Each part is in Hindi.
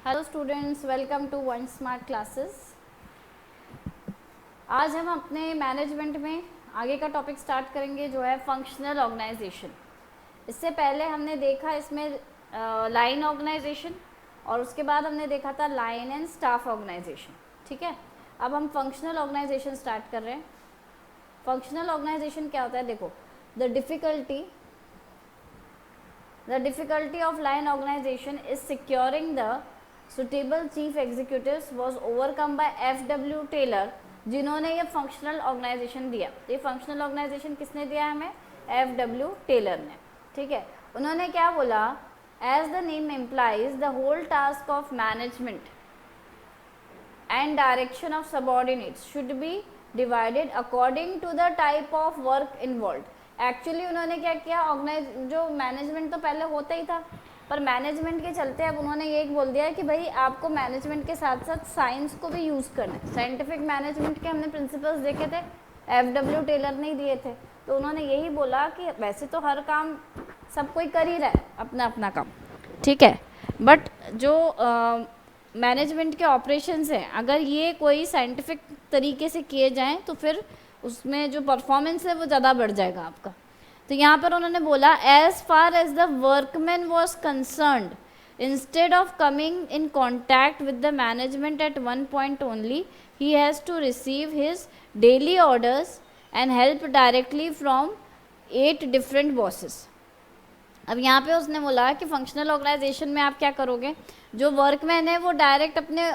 Hello students, welcome to one smart classes. आज हम अपने मैनेजमेंट में आगे का टॉपिक स्टार्ट करेंगे जो है फंक्शनल ऑर्गेनाइजेशन। इससे पहले हमने देखा इसमें लाइन ऑर्गेनाइजेशन और उसके बाद हमने देखा था लाइन एंड स्टाफ ऑर्गेनाइजेशन। ठीक है, अब हम फंक्शनल ऑर्गेनाइजेशन स्टार्ट कर रहे हैं। फंक्शनल ऑर्गेनाइजेशन क्या होता है? देखो, the difficulty of line organization is securing the suitable chief executives was overcome by F.W. Taylor, जिन्होंने ये फंक्शनल ऑर्गेनाइजेशन दिया। ये फंक्शनल ऑर्गेनाइजेशन किसने दिया हमें? F.W. टेलर ने। ठीक है, उन्होंने क्या बोला? As the name implies the whole task of management and direction of subordinates should be divided according to the type of work involved। Actually उन्होंने क्या किया, जो मैनेजमेंट तो पहले होता ही था, पर मैनेजमेंट के चलते अब उन्होंने ये बोल दिया है कि भाई आपको मैनेजमेंट के साथ साथ साइंस को भी यूज़ करना है। साइंटिफिक मैनेजमेंट के हमने प्रिंसिपल्स देखे थे, F.W. टेलर ने ही दिए थे। तो उन्होंने यही बोला कि वैसे तो हर काम सब कोई कर ही रहा है अपना अपना काम, ठीक है, बट जो मैनेजमेंट के ऑपरेशंस हैं, अगर ये कोई साइंटिफिक तरीके से किए जाएं तो फिर उसमें जो परफॉर्मेंस है वो ज़्यादा बढ़ जाएगा आपका। तो यहाँ पर उन्होंने बोला as far as the workman was concerned, instead of coming in contact with the management at one point only, he has to receive his daily orders and help directly from 8 different bosses. अब यहाँ पे उसने बोला कि फंक्शनल ऑर्गेनाइजेशन में आप क्या करोगे, जो वर्कमैन है वो डायरेक्ट अपने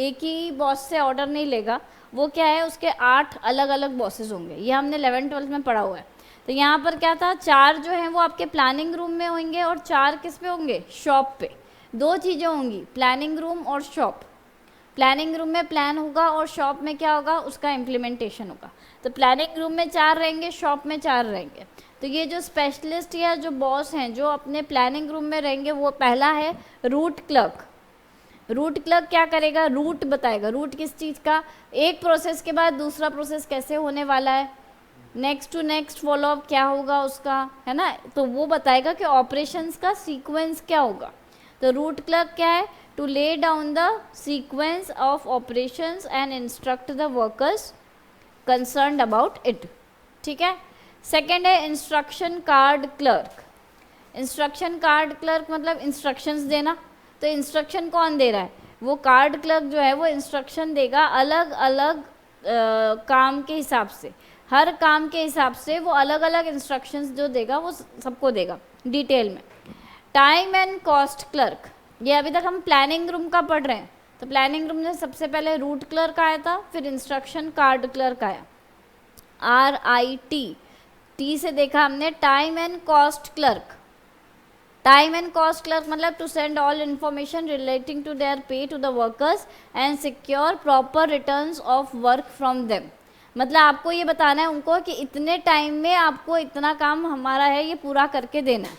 एक ही बॉस से ऑर्डर नहीं लेगा, वो क्या है, उसके 8 अलग अलग बॉसेस होंगे। ये हमने 11th-12th में पढ़ा हुआ है। तो यहाँ पर क्या था, 4 जो हैं वो आपके प्लानिंग रूम में होंगे और 4 किस पे होंगे? शॉप पे। 2 चीज़ें होंगी, प्लानिंग रूम और शॉप। प्लानिंग रूम में प्लान होगा और शॉप में क्या होगा, उसका इम्प्लीमेंटेशन होगा। तो प्लानिंग रूम में 4 रहेंगे, शॉप में 4 रहेंगे। तो ये जो स्पेशलिस्ट या जो बॉस हैं जो अपने प्लानिंग रूम में रहेंगे, वो पहला है रूट क्लर्क। रूट क्लर्क क्या करेगा? रूट बताएगा। रूट किस चीज़ का? एक प्रोसेस के बाद दूसरा प्रोसेस कैसे होने वाला है, नेक्स्ट टू नेक्स्ट फॉलोअप क्या होगा उसका, है ना, तो वो बताएगा कि ऑपरेशंस का सीक्वेंस क्या होगा। तो रूट क्लर्क क्या है? To lay down the sequence of operations and instruct the workers concerned about it. ठीक है। सेकेंड है instruction card clerk. Instruction card clerk मतलब इंस्ट्रक्शंस देना। तो इंस्ट्रक्शन कौन दे रहा है? वो कार्ड क्लर्क जो है वो इंस्ट्रक्शन देगा अलग अलग काम के हिसाब से। हर काम के हिसाब से वो अलग अलग इंस्ट्रक्शंस जो देगा वो सबको देगा डिटेल में। टाइम एंड कॉस्ट क्लर्क, ये अभी तक हम प्लानिंग रूम का पढ़ रहे हैं। तो प्लानिंग रूम में सबसे पहले रूट क्लर्क आया था, फिर इंस्ट्रक्शन कार्ड क्लर्क आया, RIT। टी से देखा हमने time and cost clerk. Time and cost clerk मतलब to send all information relating to their pay to the workers and secure proper returns of work from them. मतलब आपको ये बताना है उनको कि इतने टाइम में आपको इतना काम हमारा है ये पूरा करके देना है।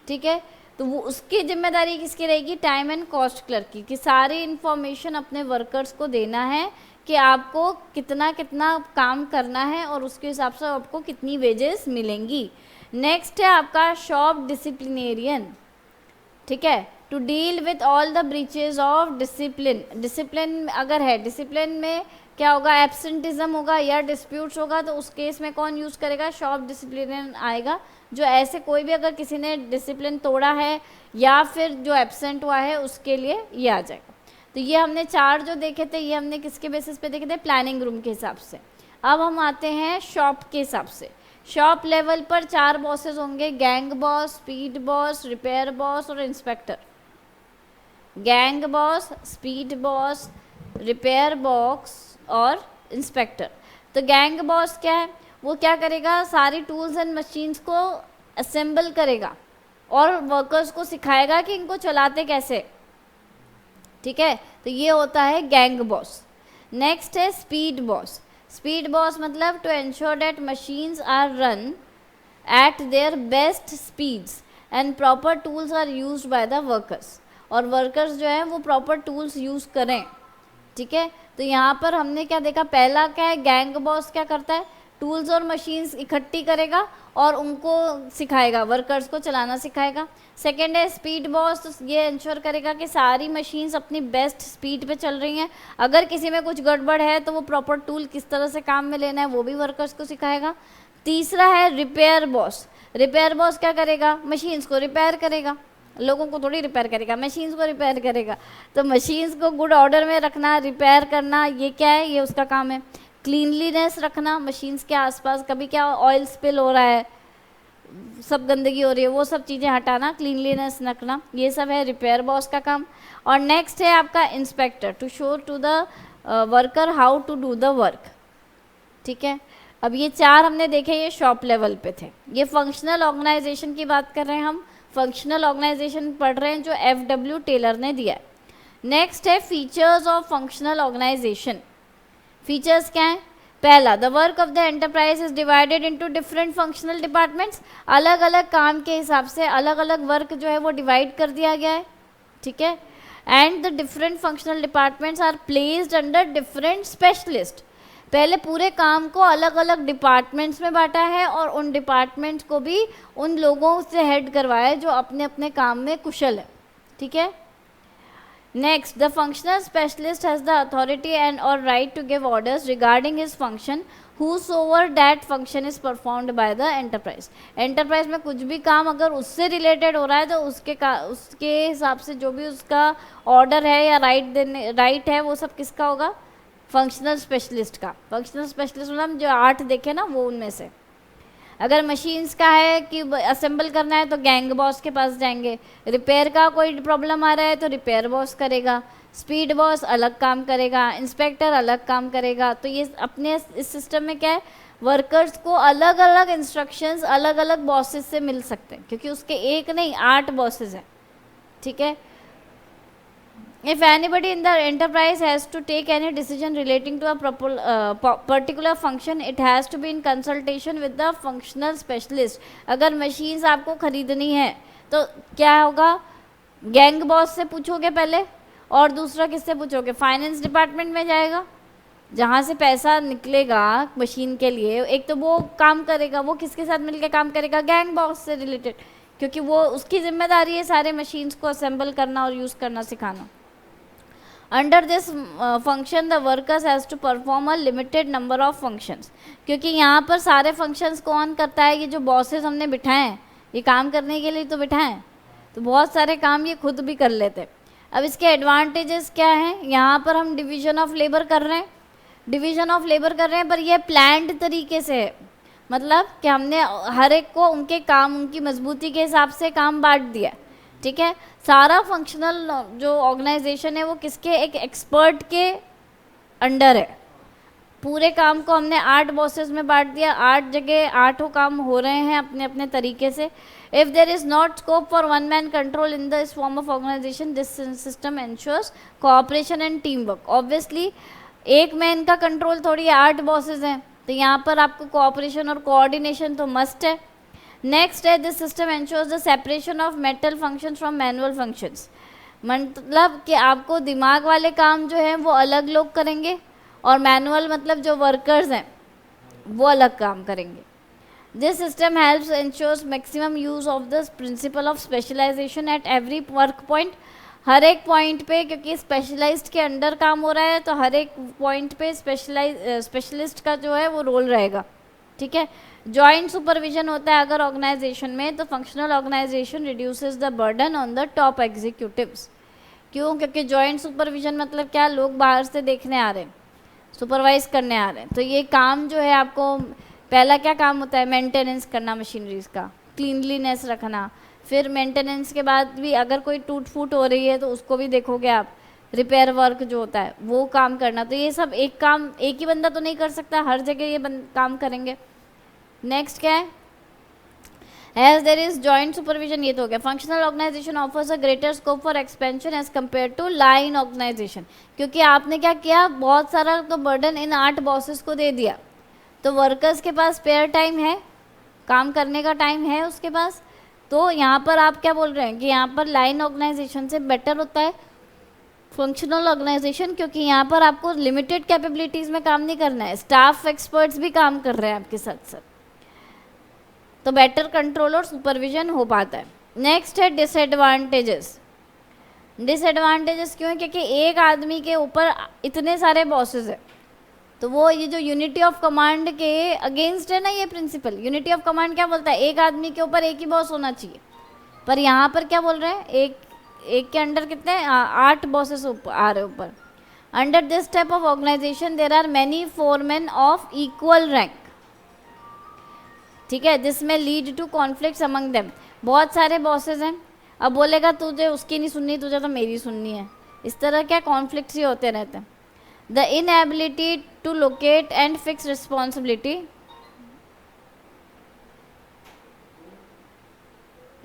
ठीक है, तो वो उसकी जिम्मेदारी किसकी रहेगी? टाइम एंड कॉस्ट क्लर्क की, कि सारी इन्फॉर्मेशन अपने वर्कर्स को देना है कि आपको कितना कितना काम करना है और उसके हिसाब से आपको कितनी वेजेस मिलेंगी। नेक्स्ट है आपका शॉप डिसिप्लिनेरियन। ठीक है, to deal with all the breaches of discipline. Discipline अगर है, डिसिप्लिन में क्या होगा? एब्सेंटिज्म होगा या डिस्प्यूट्स होगा, तो उस केस में कौन यूज़ करेगा? शॉप डिसिप्लिनेरियन आएगा। जो ऐसे कोई भी अगर किसी ने डिसिप्लिन तोड़ा है या फिर जो एब्सेंट हुआ है उसके लिए ये आ जाएगा। तो ये हमने 4 जो देखे थे ये हमने किसके बेसिस पे देखे थे? प्लानिंग रूम के हिसाब से। अब हम आते हैं शॉप के हिसाब से। शॉप लेवल पर 4 बॉसेस होंगे, gang boss, speed boss, repair boss और inspector. Gang boss, speed boss, repair boss और इंस्पेक्टर। तो गैंग बॉस क्या है? वो क्या करेगा? सारी टूल्स एंड मशीन्स को असेंबल करेगा और वर्कर्स को सिखाएगा कि इनको चलाते कैसे। ठीक है, तो ये होता है गैंग बॉस। नेक्स्ट है स्पीड बॉस। स्पीड बॉस मतलब to ensure that machines are run at their best speeds and proper tools are used by the workers, और वर्कर्स जो है वो प्रॉपर टूल्स यूज़ करें। ठीक है, तो यहाँ पर हमने क्या देखा? पहला क्या है? गैंग बॉस क्या करता है? टूल्स और मशीन्स इकट्ठी करेगा और उनको सिखाएगा, वर्कर्स को चलाना सिखाएगा। सेकेंड है स्पीड बॉस, तो ये इंश्योर करेगा कि सारी मशीन्स अपनी बेस्ट स्पीड पे चल रही हैं, अगर किसी में कुछ गड़बड़ है तो वो प्रॉपर टूल किस तरह से काम में लेना है वो भी वर्कर्स को सिखाएगा। तीसरा है रिपेयर बॉस। रिपेयर बॉस क्या करेगा, मशीन्स को रिपेयर करेगा, लोगों को थोड़ी रिपेयर करेगा, मशीन्स को रिपेयर करेगा। तो मशीन्स को गुड ऑर्डर में रखना, रिपेयर करना, ये क्या है, ये उसका काम है। क्लीनलीनेस रखना मशीन्स के आसपास, कभी क्या ऑयल स्पिल हो रहा है, सब गंदगी हो रही है, वो सब चीज़ें हटाना, क्लीनलीनेस रखना, ये सब है रिपेयर बॉस का काम। और नेक्स्ट है आपका inspector, to show to the worker how to do the work. ठीक है, अब ये चार हमने देखे, ये शॉप लेवल पे थे। ये फंक्शनल ऑर्गेनाइजेशन की बात कर रहे हैं हम, फंक्शनल ऑर्गेनाइजेशन पढ़ रहे हैं जो FW टेलर ने दिया है। नेक्स्ट है features of functional organisation. Features क्या हैं? पहला, the work of the enterprise is divided into different functional departments. अलग अलग काम के हिसाब से अलग अलग वर्क जो है वो डिवाइड कर दिया गया है। ठीक है, and the different functional departments are placed under different specialist. पहले पूरे काम को अलग अलग डिपार्टमेंट्स में बांटा है और उन डिपार्टमेंट्स को भी उन लोगों से हेड करवाया है जो अपने अपने काम में कुशल है। ठीक है, next, the functional specialist has the authority and और right to give orders regarding his function whosoever that function is performed by the enterprise। Enterprise में कुछ भी काम अगर उससे रिलेटेड हो रहा है तो उसके हिसाब से जो भी उसका ऑर्डर है या राइट है वो सब किसका होगा? फंक्शनल स्पेशलिस्ट का। फंक्शनल स्पेशलिस्ट मतलब जो 8 देखे ना वो उनमें से। अगर मशीन्स का है कि असेंबल करना है तो गैंग बॉस के पास जाएंगे, रिपेयर का कोई प्रॉब्लम आ रहा है तो रिपेयर बॉस करेगा, स्पीड बॉस अलग काम करेगा, इंस्पेक्टर अलग काम करेगा। तो ये अपने इस सिस्टम में क्या है, वर्कर्स को अलग अलग इंस्ट्रक्शंस अलग अलग बॉसेस से मिल सकते हैं, क्योंकि उसके एक नहीं 8 बॉसेस हैं। ठीक है, if anybody in the enterprise has to take any decision relating to a particular function, it has to be in consultation with the functional specialist। अगर मशीन्स आपको खरीदनी है तो क्या होगा, गैंग बॉस से पूछोगे पहले, और दूसरा किससे पूछोगे? फाइनेंस डिपार्टमेंट में जाएगा, जहाँ से पैसा निकलेगा मशीन के लिए, एक तो वो काम करेगा, वो किसके साथ मिलकर काम करेगा? गैंग बॉस से रिलेटेड, क्योंकि वो उसकी जिम्मेदारी है सारे मशीन्स को असेंबल करना और यूज़ करना सिखाना। Under this function the workers has to perform a limited number of functions. क्योंकि यहाँ पर सारे फंक्शंस कौन करता है? ये जो बॉसेस हमने बिठाए हैं, ये काम करने के लिए तो बिठाएं, तो बहुत सारे काम ये खुद भी कर लेते हैं। अब इसके एडवांटेजेस क्या हैं? यहाँ पर हम डिवीज़न ऑफ लेबर कर रहे हैं, पर यह प्लान्ड तरीके से है, मतलब कि हमने हर एक को उनके काम, उनकी मजबूती के हिसाब से काम बांट दिया। ठीक है, सारा फंक्शनल जो ऑर्गेनाइजेशन है वो किसके? एक एक्सपर्ट के अंडर है। पूरे काम को हमने 8 बॉसेस में बांट दिया, 8 जगह 8 काम हो रहे हैं अपने अपने तरीके से। If there is not scope for one man control in this form of organisation, this system ensures cooperation and team work. Obviously एक मैन का कंट्रोल थोड़ी है, 8 बॉसेस हैं, तो यहाँ पर आपको कोऑपरेशन और कोऑर्डिनेशन तो मस्ट है। नेक्स्ट है, this system ensures the separation of mental functions from manual functions. मतलब कि आपको दिमाग वाले काम जो है वो अलग लोग करेंगे और मैनुअल मतलब जो वर्कर्स हैं वो अलग काम करेंगे। This system helps ensures maximum use of the principle of specialisation at every work point. हर एक पॉइंट पे, क्योंकि स्पेशलाइज्ड के अंडर काम हो रहा है तो हर एक पॉइंट पे स्पेशलिस्ट का जो है वो रोल रहेगा। ठीक है, जॉइंट सुपरविजन होता है अगर ऑर्गेनाइजेशन में, तो functional organisation reduces the burden on the top executives. क्यों? क्योंकि जॉइंट सुपरविजन मतलब क्या, लोग बाहर से देखने आ रहे हैं, सुपरवाइज करने आ रहे हैं, तो ये काम जो है आपको पहला क्या काम होता है? मेंटेनेंस करना मशीनरीज का, क्लीनलीनेस रखना, फिर मेंटेनेंस के बाद भी अगर कोई टूट फूट हो रही है तो उसको भी देखोगे आप, रिपेयर वर्क जो होता है वो काम करना। तो ये सब एक काम एक ही बंदा तो नहीं कर सकता, हर जगह ये काम करेंगे। नेक्स्ट क्या है? As there is joint supervision, ये तो हो गया। Functional organisation offers a greater scope for expansion as compare to line organisation. क्योंकि आपने क्या किया, बहुत सारा तो बर्डन इन 8 बॉसेस को दे दिया, तो वर्कर्स के पास स्पेयर टाइम है, काम करने का टाइम है उसके पास। तो यहाँ पर आप क्या बोल रहे हैं कि यहाँ पर लाइन ऑर्गेनाइजेशन से बेटर होता है फंक्शनल ऑर्गेनाइजेशन, क्योंकि यहाँ पर आपको लिमिटेड कैपेबिलिटीज़ में काम नहीं करना है, स्टाफ एक्सपर्ट्स भी काम कर रहे हैं आपके साथ साथ, तो बेटर कंट्रोल और सुपरविजन हो पाता है। नेक्स्ट है डिसएडवांटेजेस। डिसएडवांटेजेस क्यों है? क्योंकि एक आदमी के ऊपर इतने सारे बॉसेस हैं, तो वो ये जो यूनिटी ऑफ कमांड के अगेंस्ट है ना ये प्रिंसिपल। यूनिटी ऑफ कमांड क्या बोलता है? एक आदमी के ऊपर एक ही बॉस होना चाहिए, पर यहाँ पर क्या बोल रहे हैं? एक के अंडर कितने 8 बॉसेस आ रहे ऊपर। Under this type of organisation there are many foreman of equal rank, ठीक है, जिसमें lead to conflicts among them. बहुत सारे बॉसेस हैं, अब बोलेगा तुझे उसकी नहीं सुननी, तुझे तो मेरी सुननी है, इस तरह क्या कॉन्फ्लिक्ट्स ही होते रहते हैं। The inability to locate and fix responsibility,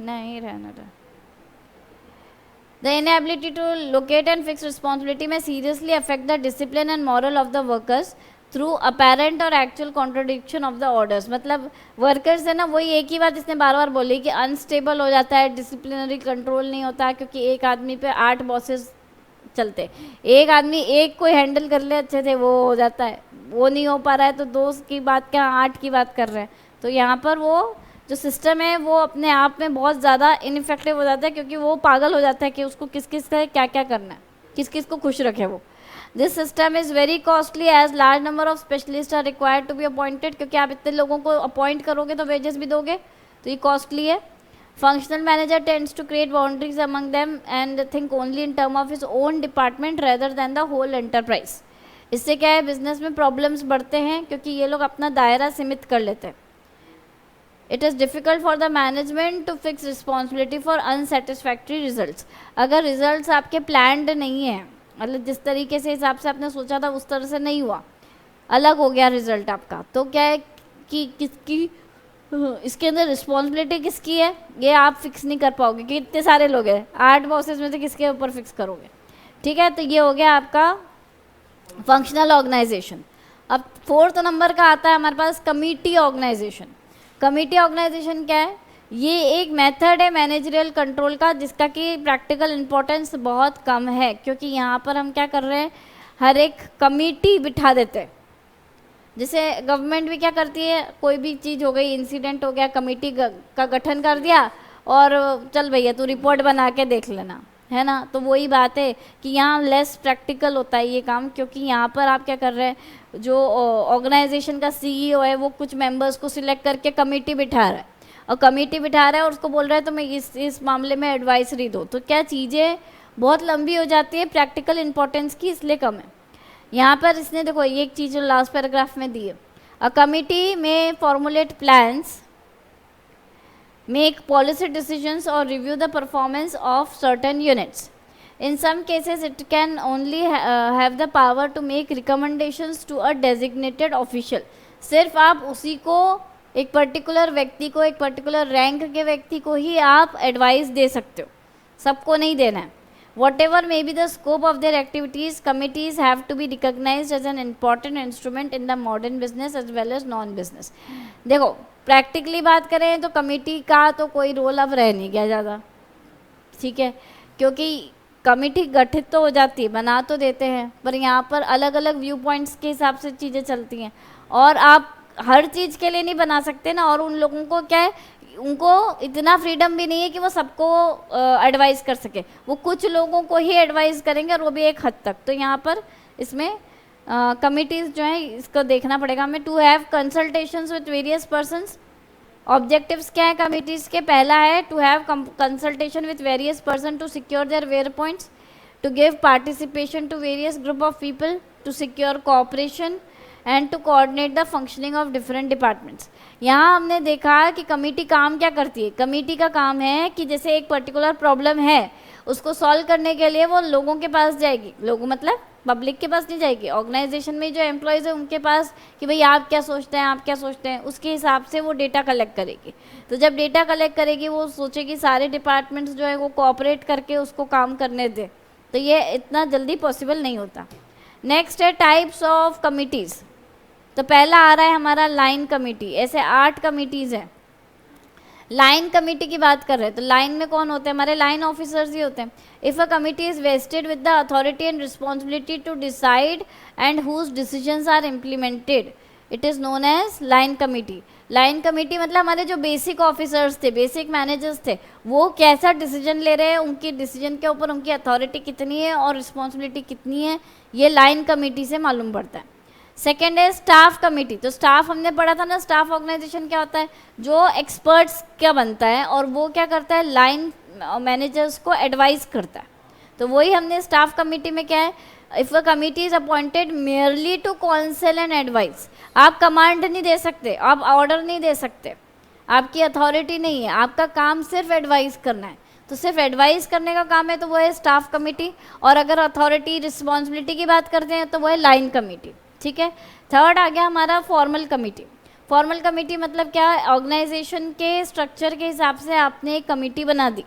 नहीं रहना था। The inability to locate and fix responsibility may seriously affect the discipline and morale of the workers through apparent और actual contradiction of the orders. मतलब वर्कर्स है ना, वही एक ही बात इसने बार बार बोली कि अनस्टेबल हो जाता है, डिसिप्लिनरी कंट्रोल नहीं होता, क्योंकि एक आदमी पे 8 बॉसेस चलते। एक आदमी एक को हैंडल कर ले अच्छे से वो हो जाता है, वो नहीं हो पा रहा है तो 2 की बात क्या 8 की बात कर रहे हैं। तो यहाँ पर वो जो सिस्टम है वो अपने आप में बहुत ज़्यादा इनइफेक्टिव हो जाता है, क्योंकि वो पागल हो जाता है कि उसको किस किस का क्या क्या करना है, किस किस को खुश रखे वो। This system is very costly as large number of specialist are required to be appointed, क्योंकि आप इतने लोगों को अपॉइंट करोगे तो वेजेस भी दोगे, तो ये कॉस्टली है। Functional manager tends to create boundaries among them and think only in term of his own department rather than the whole enterprise. इससे क्या है, बिजनेस में प्रॉब्लम्स बढ़ते हैं, क्योंकि ये लोग अपना दायरा सीमित कर लेते हैं। It is difficult for the management to fix responsibility for unsatisfactory results. अगर रिजल्ट्स आपके प्लान्ड नहीं है, मतलब जिस तरीके से हिसाब से आपने सोचा था उस तरह से नहीं हुआ, अलग हो गया रिजल्ट आपका, तो क्या है कि किसकी इसके अंदर रिस्पॉन्सिबिलिटी किसकी है, ये आप फिक्स नहीं कर पाओगे कि इतने सारे लोग हैं, 8 बॉसेस में से किसके ऊपर फिक्स करोगे, ठीक है। तो ये हो गया आपका फंक्शनल ऑर्गेनाइजेशन। अब 4th नंबर का आता है हमारे पास कमिटी ऑर्गेनाइजेशन। कमिटी ऑर्गेनाइजेशन क्या है? ये एक मेथड है मैनेजरियल कंट्रोल का, जिसका कि प्रैक्टिकल इम्पोर्टेंस बहुत कम है, क्योंकि यहाँ पर हम क्या कर रहे हैं, हर एक कमिटी बिठा देते हैं। जैसे गवर्नमेंट भी क्या करती है, कोई भी चीज़ हो गई, इंसिडेंट हो गया, कमेटी का गठन कर दिया और चल भैया तू रिपोर्ट बना के देख लेना, है ना। तो वही बात है कि यहाँ लेस प्रैक्टिकल होता है ये काम, क्योंकि यहाँ पर आप क्या कर रहे हैं, जो ऑर्गेनाइजेशन का सीईओ है वो कुछ मेंबर्स को सिलेक्ट करके कमेटी बिठा रहा है, और कमेटी बिठा रहा है और उसको बोल रहा है तो मैं इस मामले में एडवाइसरी दो, तो क्या चीज़ें बहुत लंबी हो जाती है, प्रैक्टिकल इंपॉर्टेंस की इसलिए कम है। यहाँ पर इसने देखो एक चीज़ जो लास्ट पैराग्राफ में दी है, a committee may formulate plans, make policy decisions और review the performance of certain units. In some cases it can only have the power to make recommendations to a designated official. सिर्फ आप उसी को, एक पर्टिकुलर व्यक्ति को, एक पर्टिकुलर रैंक के व्यक्ति को ही आप एडवाइस दे सकते हो, सबको नहीं देना है। Whatever may be the scope of their activities, committees have to be recognized as an important instrument in the modern business as well as non-business। देखो प्रैक्टिकली बात करें तो कमेटी का तो कोई रोल अब रह नहीं गया ज़्यादा, ठीक है, क्योंकि कमेटी गठित तो हो जाती है, बना तो देते हैं, पर यहाँ पर अलग अलग व्यू पॉइंट्स के हिसाब से चीज़ें चलती हैं, और आप हर चीज़ के लिए नहीं बना सकते ना, और उन लोगों को क्या है, उनको इतना फ्रीडम भी नहीं है कि वो सबको एडवाइस कर सके, वो कुछ लोगों को ही एडवाइस करेंगे, और वो भी एक हद तक। तो यहाँ पर इसमें कमिटीज़ जो है इसको देखना पड़ेगा हमें। To have consultations with various persons. Objectives क्या है कमिटीज़ के? पहला है to have consultation with various person to secure their where points, to give participation to various group of people, to secure cooperation and to coordinate the functioning of different departments. यहाँ हमने देखा कि कमेटी काम क्या करती है। कमेटी का काम है कि जैसे एक पर्टिकुलर प्रॉब्लम है, उसको सॉल्व करने के लिए वो लोगों के पास जाएगी, लोगों मतलब पब्लिक के पास नहीं जाएगी, ऑर्गेनाइजेशन में जो एम्प्लॉयज़ है उनके पास, कि भाई आप क्या सोचते हैं, आप क्या सोचते हैं, उसके हिसाब से वो डेटा कलेक्ट करेगी। तो जब डेटा कलेक्ट करेगी वो सोचेगी सारे डिपार्टमेंट्स जो है वो कोऑपरेट करके उसको काम करने दें, तो ये इतना जल्दी पॉसिबल नहीं होता। नेक्स्ट है टाइप्स ऑफ कमिटीज़। तो पहला आ रहा है हमारा लाइन कमेटी, ऐसे 8 कमिटीज़ हैं। लाइन कमेटी की बात कर रहे हैं, तो लाइन में कौन होते हैं? हमारे लाइन ऑफिसर्स ही होते हैं. If a committee is vested with the authority and responsibility to decide and whose decisions are implemented, it is known as line committee. Line committee मतलब हमारे जो बेसिक ऑफिसर्स थे, बेसिक मैनेजर्स थे, वो कैसा डिसीजन ले रहे हैं, उनकी डिसीजन के ऊपर उनकी अथॉरिटी कितनी है और रिस्पॉन्सिबिलिटी कितनी है, ये लाइन कमेटी से मालूम पड़ता है. सेकेंड है स्टाफ कमेटी. तो स्टाफ हमने पढ़ा था ना, स्टाफ ऑर्गेनाइजेशन क्या होता है? जो एक्सपर्ट्स क्या बनता है और वो क्या करता है? लाइन मैनेजर्स को एडवाइस करता है. तो वही हमने स्टाफ कमेटी में क्या है? If a committee is appointed merely to counsel and advice. आप कमांड नहीं दे सकते, आप ऑर्डर नहीं दे सकते, आपकी अथॉरिटी नहीं है, आपका काम सिर्फ एडवाइस करना है. तो सिर्फ एडवाइस करने का काम है, तो वो है स्टाफ कमेटी. और अगर अथॉरिटी रिस्पॉन्सिबिलिटी की बात करते हैं तो वो है लाइन कमेटी. ठीक है. थर्ड आ गया हमारा फॉर्मल कमेटी. फॉर्मल कमेटी मतलब क्या है? ऑर्गेनाइजेशन के स्ट्रक्चर के हिसाब से आपने एक कमेटी बना दी.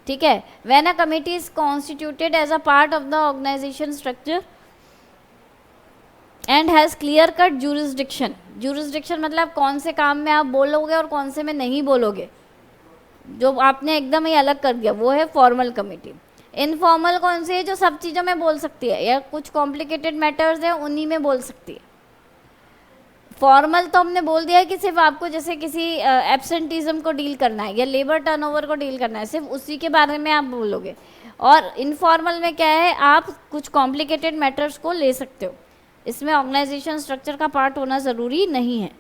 ठीक है. When a committee is constituted as a part of the organisation structure and has clear cut jurisdiction. Jurisdiction मतलब कौन से काम में आप बोलोगे और कौन से में नहीं बोलोगे, जो आपने एकदम ही अलग कर दिया, वो है फॉर्मल कमेटी. इनफॉर्मल कौन सी है? जो सब चीज़ों में बोल सकती है या कुछ कॉम्प्लिकेटेड मैटर्स हैं उन्हीं में बोल सकती है. फॉर्मल तो हमने बोल दिया है कि सिर्फ आपको जैसे किसी एब्सेंटिज्म को डील करना है या लेबर टर्नओवर को डील करना है, सिर्फ उसी के बारे में आप बोलोगे. और इनफॉर्मल में क्या है? आप कुछ कॉम्प्लिकेटेड मैटर्स को ले सकते हो. इसमें ऑर्गेनाइजेशन स्ट्रक्चर का पार्ट होना ज़रूरी नहीं है.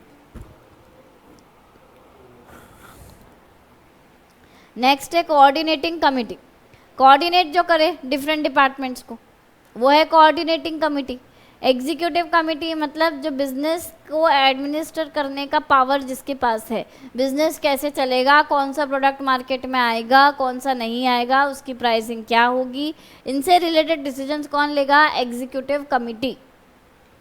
नेक्स्ट है कोऑर्डिनेटिंग कमेटी. कोऑर्डिनेट जो करे डिफरेंट डिपार्टमेंट्स को, वो है कोऑर्डिनेटिंग कमेटी. एग्जीक्यूटिव कमेटी मतलब जो बिजनेस को एडमिनिस्टर करने का पावर जिसके पास है, बिजनेस कैसे चलेगा, कौन सा प्रोडक्ट मार्केट में आएगा, कौन सा नहीं आएगा, उसकी प्राइसिंग क्या होगी, इनसे रिलेटेड डिसीजंस कौन लेगा? Executive committee.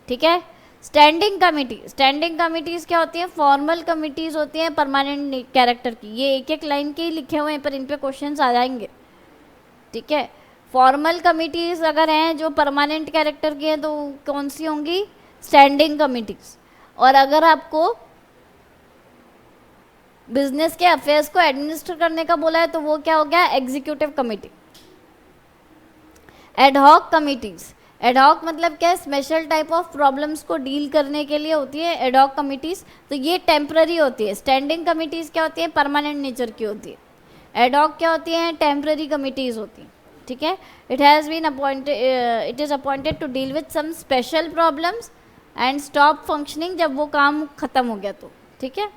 ठीक है. Standing committee. स्टैंडिंग कमिटीज़ क्या होती हैं? फॉर्मल कमिटीज़ होती हैं परमानेंट कैरेक्टर की. ये एक एक लाइन के ही लिखे हुए हैं पर इन पे क्वेश्चंस आ जाएंगे. ठीक है. फॉर्मल कमिटीज़ अगर हैं जो परमानेंट कैरेक्टर की हैं तो कौन सी होंगी? Standing committees. और अगर आपको बिजनेस के अफेयर्स को एडमिनिस्टर करने का बोला है तो वो क्या हो गया? Executive committee. Ad hoc committees. Ad hoc मतलब क्या है? स्पेशल टाइप ऑफ प्रॉब्लम्स को डील करने के लिए होती है एडहॉक कमिटीज़. तो ये टेम्पररी होती है. स्टैंडिंग कमिटीज़ क्या होती है? परमानेंट नेचर की होती है. एडहॉक क्या होती हैं? टेम्पररी कमिटीज़ होती हैं. ठीक है. It has been appointed, it is appointed to deal with some special problems and stop functioning जब वो काम ख़त्म हो गया तो. ठीक है.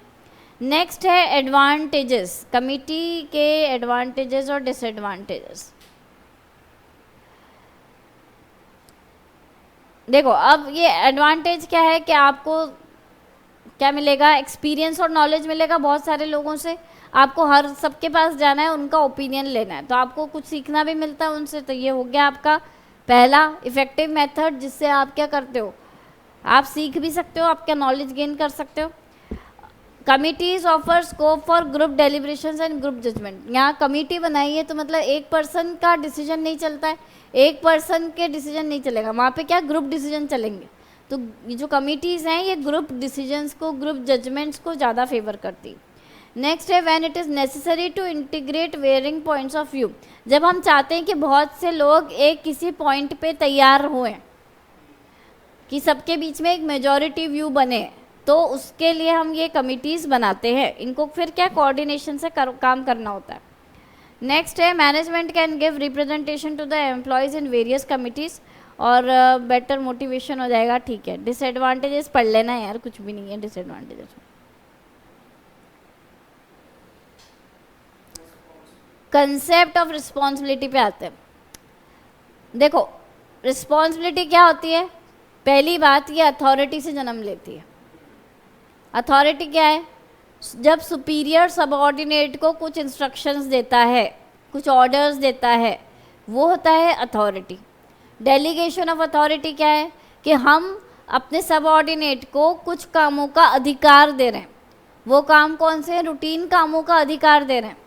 नेक्स्ट है एडवांटेजेस. कमिटी के एडवांटेजेस और डिसएडवांटेजेस. देखो अब ये एडवांटेज क्या है कि आपको क्या मिलेगा? एक्सपीरियंस और नॉलेज मिलेगा बहुत सारे लोगों से. आपको हर सबके पास जाना है, उनका ओपिनियन लेना है, तो आपको कुछ सीखना भी मिलता है उनसे. तो ये हो गया आपका पहला इफ़ेक्टिव मेथड जिससे आप क्या करते हो? आप सीख भी सकते हो, आपका नॉलेज गेन कर सकते हो. Committees offer scope for group deliberations and group judgement. यहाँ कमिटी बनाई है तो मतलब एक पर्सन का डिसीजन नहीं चलता है, एक पर्सन के डिसीजन नहीं चलेगा, वहाँ पे क्या ग्रुप डिसीजन चलेंगे. तो ये जो कमिटीज़ हैं ये ग्रुप डिसीजंस को, ग्रुप जजमेंट्स को ज़्यादा फेवर करती. नेक्स्ट है when it is necessary to integrate varying points of view. जब हम चाहते हैं कि बहुत से लोग एक किसी पॉइंट पे तैयार हुए, कि सबके बीच में एक मेजॉरिटी व्यू बने, तो उसके लिए हम ये कमिटीज़ बनाते हैं. इनको फिर क्या कोऑर्डिनेशन से काम करना होता है. नेक्स्ट है management can give representation to the employees in various committees और बेटर मोटिवेशन हो जाएगा. ठीक है. डिसएडवांटेजेस पढ़ लेना यार, कुछ भी नहीं है डिसएडवांटेजेस. कंसेप्ट ऑफ रिस्पॉन्सिबिलिटी पे आते हैं. देखो रिस्पॉन्सिबिलिटी क्या होती है? पहली बात ये अथॉरिटी से जन्म लेती है. अथॉरिटी क्या है? जब सुपीरियर सबऑर्डिनेट को कुछ इंस्ट्रक्शंस देता है, कुछ ऑर्डर्स देता है, वो होता है अथॉरिटी. डेलीगेशन ऑफ अथॉरिटी क्या है? कि हम अपने सबऑर्डिनेट को कुछ कामों का अधिकार दे रहे हैं. वो काम कौन से हैं? रूटीन कामों का अधिकार दे रहे हैं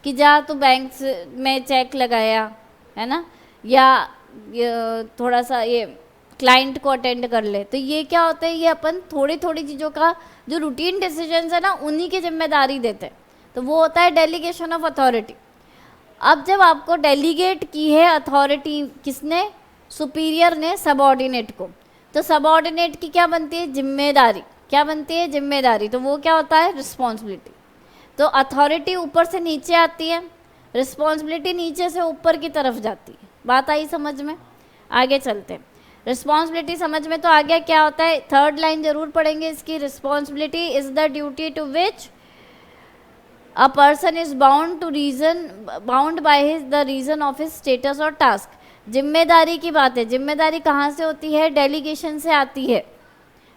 कि जा तो बैंक में चेक लगाया है ना, या थोड़ा सा ये क्लाइंट को अटेंड कर ले. तो ये क्या होता है? ये अपन थोड़ी थोड़ी चीज़ों का जो रूटीन डिसीजंस है ना, उन्हीं की जिम्मेदारी देते हैं. तो वो होता है डेलीगेशन ऑफ अथॉरिटी। अब जब आपको डेलीगेट की है अथॉरिटी किसने, सुपीरियर ने सबऑर्डिनेट को, तो सबऑर्डिनेट की क्या बनती है, जिम्मेदारी। क्या बनती है, जिम्मेदारी। तो वो क्या होता है, रिस्पॉन्सिबिलिटी। तो अथॉरिटी ऊपर से नीचे आती है, रिस्पॉन्सिबिलिटी नीचे से ऊपर की तरफ जाती है। बात आई समझ में? आगे चलते हैं। रिस्पॉन्सिबिलिटी समझ में तो आ गया क्या होता है, थर्ड लाइन जरूर पढ़ेंगे इसकी। Responsibility is the duty to which a person is bound by his the reason of his status और टास्क। जिम्मेदारी की बात है। जिम्मेदारी कहाँ से होती है, डेलीगेशन से आती है।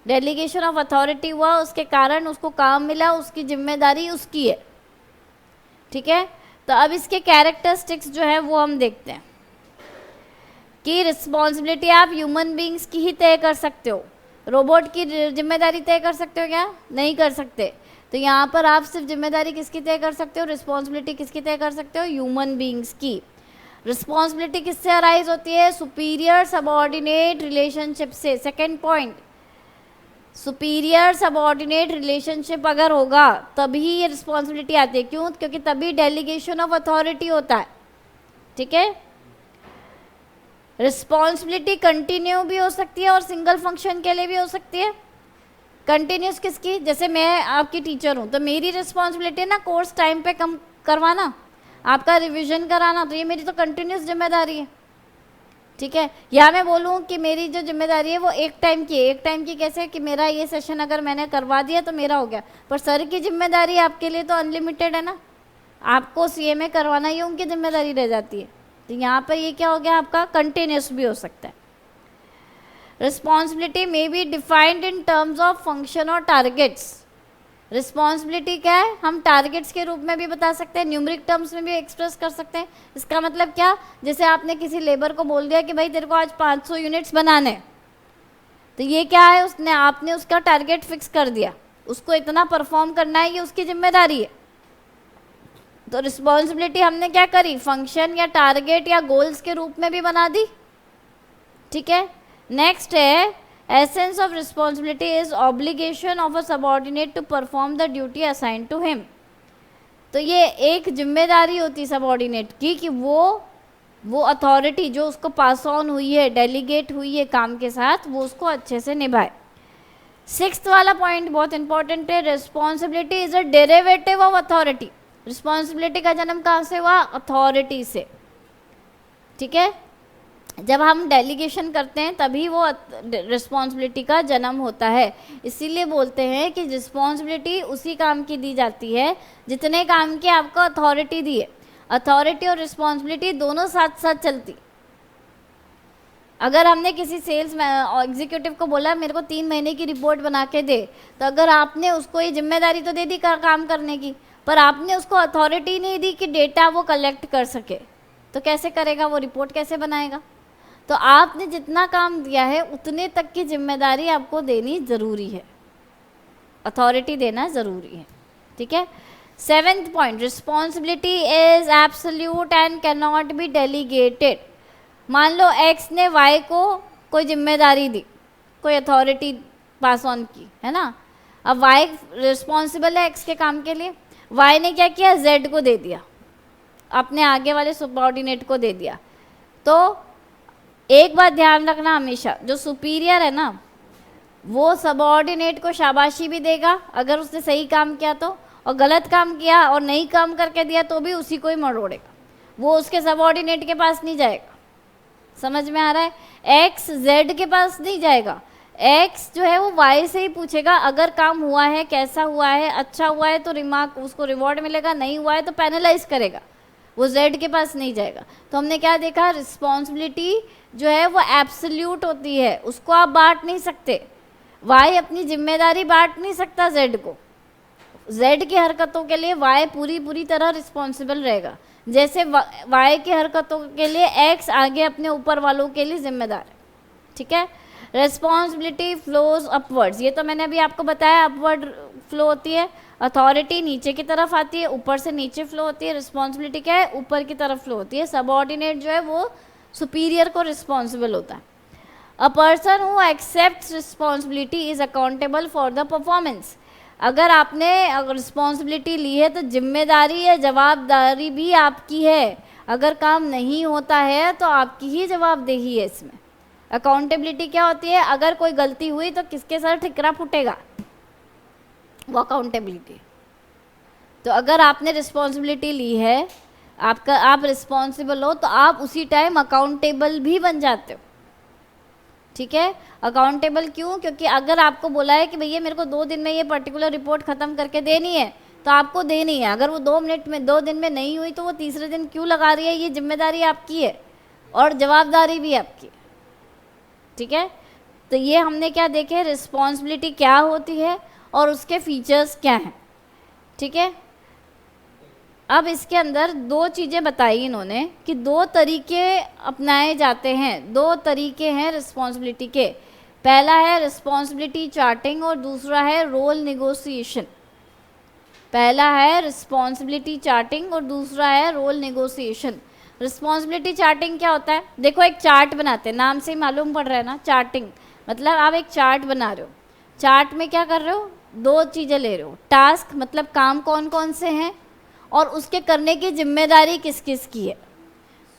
डेलीगेशन ऑफ अथॉरिटी हुआ, उसके कारण उसको काम मिला, उसकी जिम्मेदारी उसकी है। ठीक है, तो अब इसके कैरेक्टरिस्टिक्स जो है वो हम देखते हैं कि रिस्पॉन्सिबिलिटी आप ह्यूमन बींग्स की ही तय कर सकते हो, रोबोट की जिम्मेदारी तय कर सकते हो क्या, नहीं कर सकते। तो यहाँ पर आप सिर्फ जिम्मेदारी किसकी तय कर सकते हो, रिस्पॉन्सिबिलिटी किसकी तय कर सकते हो, ह्यूमन बींग्स की। रिस्पॉन्सिबिलिटी किससे अराइज होती है, सुपीरियर सबऑर्डिनेट रिलेशनशिप से। Second point, superior subordinate relationship अगर होगा तभी ये रिस्पॉन्सिबिलिटी आती है। क्यों, क्योंकि तभी डेलीगेशन ऑफ अथॉरिटी होता है। ठीक है, रिस्पॉन्सिबिलिटी कंटिन्यू भी हो सकती है और सिंगल फंक्शन के लिए भी हो सकती है। कंटिन्यूस किसकी, जैसे मैं आपकी टीचर हूँ तो मेरी रिस्पॉन्सिबिलिटी है ना कोर्स टाइम पे कम करवाना, आपका रिवीजन कराना, तो ये मेरी तो कंटिन्यूस जिम्मेदारी है। ठीक है, या मैं बोलूँ कि मेरी जो जिम्मेदारी है वो एक टाइम की है। एक टाइम की कैसे, कि मेरा ये सेशन अगर मैंने करवा दिया तो मेरा हो गया, पर सर की जिम्मेदारी आपके लिए तो अनलिमिटेड है ना, आपको सीएमए करवाना ही उनकी जिम्मेदारी रह जाती है। तो यहाँ पर ये क्या हो गया, आपका कंटिन्यूस भी हो सकता है। रिस्पॉन्सिबिलिटी में be defined in terms of function और टारगेट्स। रिस्पॉन्सिबिलिटी क्या है, हम टारगेट्स के रूप में भी बता सकते हैं, न्यूमरिक टर्म्स में भी एक्सप्रेस कर सकते हैं। इसका मतलब क्या, जैसे आपने किसी लेबर को बोल दिया कि भाई तेरे को आज 500 यूनिट्स बनाने, तो ये क्या है, उसने आपने उसका टारगेट फिक्स कर दिया, उसको इतना परफॉर्म करना है, ये उसकी जिम्मेदारी है। तो रिस्पॉन्सिबिलिटी हमने क्या करी, फंक्शन या टारगेट या गोल्स के रूप में भी बना दी। ठीक है, नेक्स्ट है essence of responsibility is obligation of a subordinate to perform the duty assign to him. तो ये एक जिम्मेदारी होती है सबऑर्डिनेट की कि वो अथॉरिटी जो उसको पास ऑन हुई है, डेलीगेट हुई है काम के साथ, वो उसको अच्छे से निभाए। सिक्स्थ वाला पॉइंट बहुत इंपॉर्टेंट है, responsibility is a derivative of authority. Responsibility का जन्म कहाँ से हुआ, अथॉरिटी से। ठीक है, जब हम डेलीगेशन करते हैं तभी वो रिस्पॉन्सिबिलिटी का जन्म होता है। इसीलिए बोलते हैं कि रिस्पॉन्सिबिलिटी उसी काम की दी जाती है जितने काम की आपको अथॉरिटी दी है। अथॉरिटी और रिस्पॉन्सिबिलिटी दोनों साथ साथ चलती। अगर हमने किसी सेल्स एग्जीक्यूटिव को बोला मेरे को 3 महीने की रिपोर्ट बना के दे, तो अगर आपने उसको ये जिम्मेदारी तो दे दी काम करने की, पर आपने उसको अथॉरिटी नहीं दी कि डेटा वो कलेक्ट कर सके, तो कैसे करेगा, वो रिपोर्ट कैसे बनाएगा। तो आपने जितना काम दिया है उतने तक की जिम्मेदारी आपको देनी ज़रूरी है, अथॉरिटी देना ज़रूरी है। ठीक है, seventh point, responsibility is absolute and can not be delegated. मान लो एक्स ने वाई को कोई जिम्मेदारी दी, कोई अथॉरिटी पास ऑन की, है ना। अब वाई रिस्पॉन्सिबल है एक्स के काम के लिए, वाई ने क्या किया, जेड को दे दिया, अपने आगे वाले सबऑर्डिनेट को दे दिया। तो एक बात ध्यान रखना हमेशा, जो सुपीरियर है ना वो सबऑर्डिनेट को शाबाशी भी देगा अगर उसने सही काम किया तो, और गलत काम किया और नहीं काम करके दिया तो भी उसी को ही मरोड़ेगा, वो उसके सबऑर्डिनेट के पास नहीं जाएगा। समझ में आ रहा है, एक्स जेड के पास नहीं जाएगा, एक्स जो है वो वाई से ही पूछेगा अगर काम हुआ है, कैसा हुआ है, अच्छा हुआ है तो रिमार्क उसको रिवॉर्ड मिलेगा, नहीं हुआ है तो पेनलाइज करेगा, वो जेड के पास नहीं जाएगा। तो हमने क्या देखा, रिस्पॉन्सिबिलिटी जो है वो एब्सोल्यूट होती है, उसको आप बांट नहीं सकते। वाई अपनी जिम्मेदारी बांट नहीं सकता जेड को, जेड की हरकतों के लिए वाई पूरी तरह रिस्पॉन्सिबल रहेगा, जैसे वाई की हरकतों के लिए एक्स आगे अपने ऊपर वालों के लिए जिम्मेदार है। ठीक है, रिस्पॉन्सिबिलिटी फ्लोज अपवर्ड्स, ये तो मैंने अभी आपको बताया, अपवर्ड फ्लो होती है। अथॉरिटी नीचे की तरफ आती है, ऊपर से नीचे फ्लो होती है। रिस्पॉन्सिबिलिटी क्या है, ऊपर की तरफ फ्लो होती है। सबऑर्डिनेट जो है वो सुपीरियर को रिस्पॉन्सिबल होता है। A person who accepts responsibility is accountable for the performance. अगर आपने रिस्पॉन्सिबिलिटी ली है तो जिम्मेदारी या जवाबदारी भी आपकी है। अगर काम नहीं होता है तो आपकी ही जवाबदेही है इसमें। अकाउंटेबिलिटी क्या होती है? अगर कोई गलती हुई तो किसके सर ठिकरा फूटेगा? वो अकाउंटेबिलिटी। तो अगर आपने रिस्पॉन्सिबिलिटी ली है, आप रिस्पॉन्सिबल हो, तो आप उसी टाइम अकाउंटेबल भी बन जाते हो। ठीक है, अकाउंटेबल क्यों? क्योंकि अगर आपको बोला है कि भैया मेरे को 2 दिन में ये पर्टिकुलर रिपोर्ट ख़त्म करके देनी है, तो आपको देनी है। अगर वो 2 मिनट में 2 दिन में नहीं हुई तो वो तीसरे दिन क्यों लगा रही है? ये जिम्मेदारी आपकी है और जवाबदारी भी आपकी है। ठीक है, तो ये हमने क्या देखे, रिस्पॉन्सिबिलिटी क्या होती है और उसके फीचर्स क्या हैं। ठीक है, अब इसके अंदर 2 चीज़ें बताई इन्होंने कि 2 तरीके अपनाए जाते हैं। 2 तरीके हैं रिस्पॉन्सिबिलिटी के। पहला है रिस्पॉन्सिबिलिटी चार्टिंग और दूसरा है रोल निगोशिएशन। पहला है रिस्पॉन्सिबिलिटी चार्टिंग और दूसरा है रोल निगोशिएशन। रिस्पॉन्सिबिलिटी चार्टिंग क्या होता है? देखो, एक चार्ट बनाते हैं, नाम से ही मालूम पड़ रहा है ना, चार्टिंग मतलब आप एक चार्ट बना रहे हो। चार्ट में क्या कर रहे हो? 2 चीज़ें ले रहे हो। टास्क मतलब काम कौन कौन से हैं और उसके करने की जिम्मेदारी किस किस की है।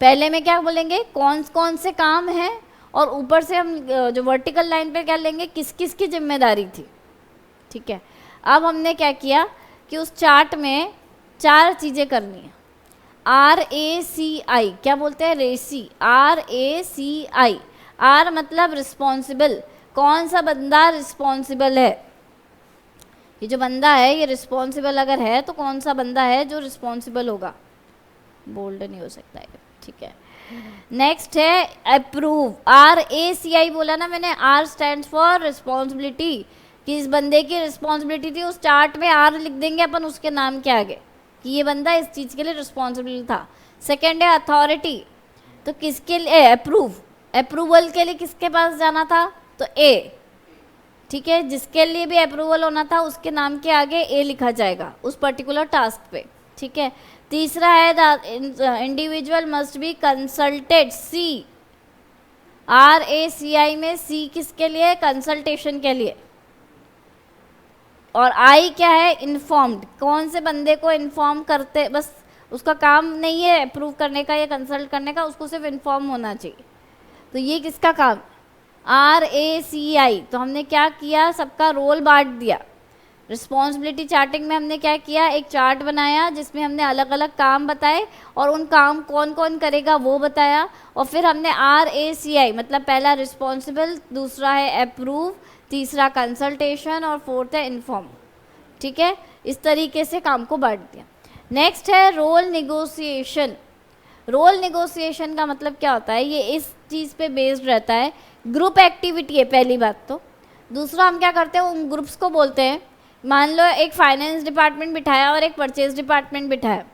पहले में क्या बोलेंगे, कौन कौन से काम हैं, और ऊपर से हम जो वर्टिकल लाइन पे क्या लेंगे, किस किस की जिम्मेदारी थी। ठीक है, अब हमने क्या किया कि उस चार्ट में 4 चीज़ें करनी है। RACI क्या बोलते हैं? रेसी। RACI। R मतलब रिस्पॉन्सिबल, कौन सा बंदा रिस्पॉन्सिबल है। ये जो बंदा है ये रिस्पॉन्सिबल अगर है तो कौन सा बंदा है जो रिस्पॉन्सिबल होगा? बोल्ड नहीं हो सकता है। ठीक है, नेक्स्ट है अप्रूव। RACI बोला ना मैंने, R स्टैंड्स फॉर रिस्पॉन्सिबिलिटी, कि इस बंदे की रिस्पॉन्सिबिलिटी थी। उस चार्ट में R लिख देंगे अपन उसके नाम के आगे कि ये बंदा इस चीज़ के लिए रिस्पॉन्सिबल था। सेकेंड है अथॉरिटी, तो किसके लिए? अप्रूव, अप्रूवल के लिए किसके पास जाना था? तो A। ठीक है, जिसके लिए भी अप्रूवल होना था उसके नाम के आगे A लिखा जाएगा उस पर्टिकुलर टास्क पे। ठीक है, तीसरा है the individual must be consulted, C। RACI में C किसके लिए? कंसल्टेशन के लिए। और I क्या है? इन्फॉर्म्ड, कौन से बंदे को इन्फॉर्म करते, बस उसका काम नहीं है अप्रूव करने का या कंसल्ट करने का, उसको सिर्फ इन्फॉर्म होना चाहिए। तो ये किसका काम? RACI। तो हमने क्या किया, सबका रोल बांट दिया। रिस्पॉन्सिबिलिटी चार्टिंग में हमने क्या किया, एक चार्ट बनाया जिसमें हमने अलग अलग काम बताए और उन काम कौन कौन करेगा वो बताया। और फिर हमने RACI मतलब पहला रिस्पॉन्सिबल, दूसरा है अप्रूव, तीसरा कंसल्टेशन और फोर्थ है इन्फॉर्म। ठीक है, इस तरीके से काम को बांट दिया। नेक्स्ट है रोल निगोशिएशन। रोल निगोशिएशन का मतलब क्या होता है? ये इस चीज़ पे बेस्ड रहता है, ग्रुप एक्टिविटी है पहली बात तो। दूसरा हम क्या करते हैं, उन ग्रुप्स को बोलते हैं, मान लो एक फाइनेंस डिपार्टमेंट बिठाया और एक परचेज डिपार्टमेंट बिठाया।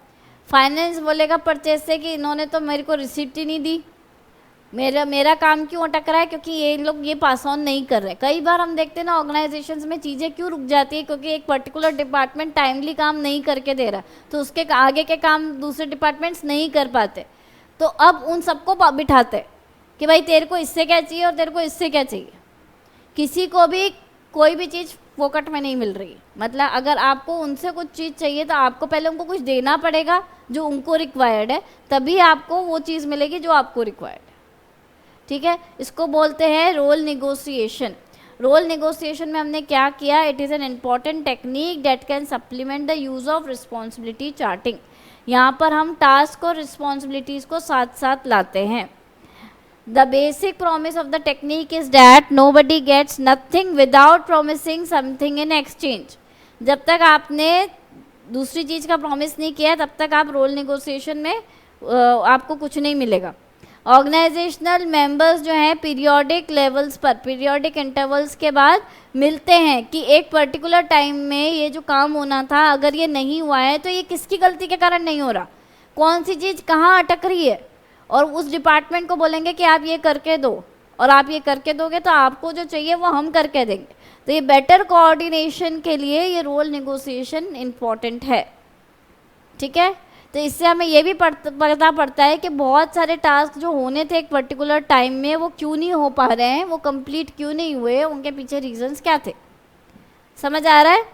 फाइनेंस बोलेगा परचेज से कि इन्होंने तो मेरे को रिसिप्ट ही नहीं दी, मेरा काम क्यों अटक रहा है, क्योंकि ये लोग ये पास ऑन नहीं कर रहे। कई बार हम देखते हैं ना ऑर्गेनाइजेशंस में चीज़ें क्यों रुक जाती है, क्योंकि एक पर्टिकुलर डिपार्टमेंट टाइमली काम नहीं करके दे रहा, तो उसके आगे के काम दूसरे डिपार्टमेंट्स नहीं कर पाते। तो अब उन सबको बिठाते कि भाई तेरे को इससे क्या चाहिए और तेरे को इससे क्या चाहिए। किसी को भी कोई भी चीज़ फोकट में नहीं मिल रही, मतलब अगर आपको उनसे कुछ चीज़ चाहिए तो आपको पहले उनको कुछ देना पड़ेगा जो उनको रिक्वायर्ड है, तभी आपको वो चीज़ मिलेगी जो आपको रिक्वायर्ड है। ठीक है, इसको बोलते हैं रोल निगोशिएशन। रोल निगोशिएशन में हमने क्या किया, it is an important technique date can supplement the use of responsibility charting. यहाँ पर हम टास्क और रिस्पॉन्सिबिलिटीज़ को साथ साथ लाते हैं। The basic promise of the technique is that nobody gets nothing without promising something in exchange। जब तक आपने दूसरी चीज़ का प्रॉमिस नहीं किया तब तक आप रोल निगोशिएशन में आपको कुछ नहीं मिलेगा। ऑर्गेनाइजेशनल मेंबर्स जो हैं पीरियोडिक लेवल्स पर, पीरियोडिक इंटरवल्स के बाद मिलते हैं कि एक पर्टिकुलर टाइम में ये जो काम होना था अगर ये नहीं हुआ है तो ये किसकी गलती के कारण नहीं हो रहा, कौन सी चीज़ कहाँ अटक रही है, और उस डिपार्टमेंट को बोलेंगे कि आप ये करके दो, और आप ये करके दोगे तो आपको जो चाहिए वो हम करके देंगे। तो ये बेटर कोऑर्डिनेशन के लिए ये रोल निगोशिएशन इम्पॉर्टेंट है। ठीक है, तो इससे हमें ये भी पता पड़ता है कि बहुत सारे टास्क जो होने थे एक पर्टिकुलर टाइम में वो क्यों नहीं हो पा रहे हैं, वो कंप्लीट क्यों नहीं हुए, उनके पीछे रीजंस क्या थे। समझ आ रहा है?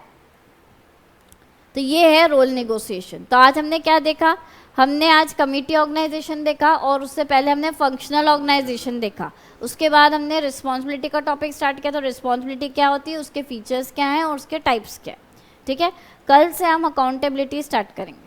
तो ये है रोल नेगोशिएशन। तो आज हमने क्या देखा, हमने आज कमिटी ऑर्गेनाइजेशन देखा और उससे पहले हमने फंक्शनल ऑर्गेनाइजेशन देखा। उसके बाद हमने रिस्पॉन्सिबिलिटी का टॉपिक स्टार्ट किया। तो रिस्पॉन्सिबिलिटी क्या होती है, उसके फीचर्स क्या हैं और उसके टाइप्स क्या है। ठीक है, कल से हम अकाउंटेबिलिटी स्टार्ट करेंगे।